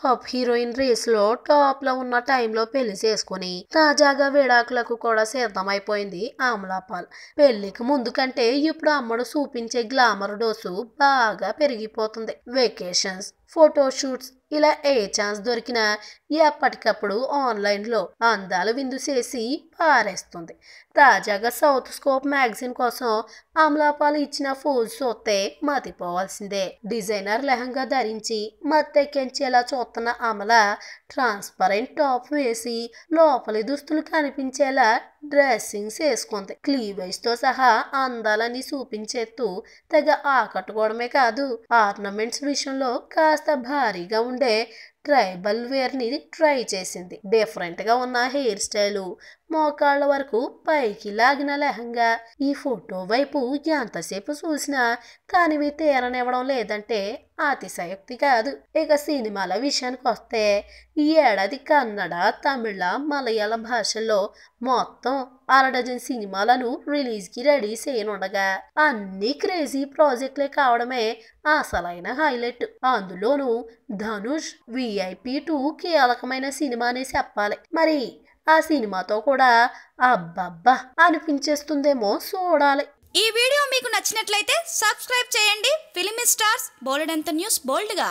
Top heroine race లో top లో ఉన్న టైంలో పెళ్లి చేసుకుని తాజాగా విడాకులకు కూడా సిద్ధమైపోయింది అమలాపాల్. పెళ్లికి ముందు కంటే ఇప్పుడు అమ్మడు చూపించే గ్లామర్ డోసు బాగా పెరిగిపోతుంది. వెకేషన్స్, ఫోటోషూట్స్ ఇలా ఏ ఛాన్స్ దొరికినా ఎప్పటికప్పుడు ఆన్లైన్లో అందాల విందు చేసి పారేస్తుంది. తాజాగా సౌత్ స్కోప్ మ్యాగజైన్ కోసం అమలాపాల్ ఇచ్చిన ఫోజ్ చూస్తే మతిపోవాల్సిందే. డిజైనర్ లెహంగా ధరించి మత్తెక్కించేలా చూస్తున్న అమల ట్రాన్స్పరెంట్ టాప్ వేసి లోపలి దుస్తులు కనిపించేలా డ్రెస్సింగ్ చేసుకుంది. క్లీవేజ్ తో సహా అందాలని చూపించేస్తూ తెగ ఆకట్టుకోవడమే కాదు, ఆర్నమెంట్స్ విషయంలో కాస్త భారీగా ఉండే ట్రైబల్ వేర్ ని ట్రై చేసింది. డిఫరెంట్ గా ఉన్న హెయిర్ స్టైలు, మోకాళ్ళ వరకు పైకి లాగిన లెహంగా ఈ ఫోటో వైపు ఎంతసేపు చూసినా కానివి తీరనివ్వడం లేదంటే అతిశయోక్తి కాదు. ఇక సినిమాల విషయానికి వస్తే ఈ ఏడాది కన్నడ, తమిళ, మలయాళ భాషల్లో మొత్తం 1/2 సినిమాలను రిలీజ్ కి రెడీ చేయనుండగా అన్ని క్రేజీ ప్రాజెక్టులే కావడమే అసలైన హైలైట్. అందులోనూ ధనుష్ VIP 2 కీలకమైన సినిమానే చెప్పాలి. మరి ఆ సినిమాతో కూడా అబ్బబ్బా అనిపించేస్తుందేమో చూడాలి. ఈ వీడియో మీకు నచ్చినట్లయితే సబ్స్క్రైబ్ చేయండి. ఫిలిమి స్టార్స్ బోలెడంత న్యూస్ బోల్డ్గా.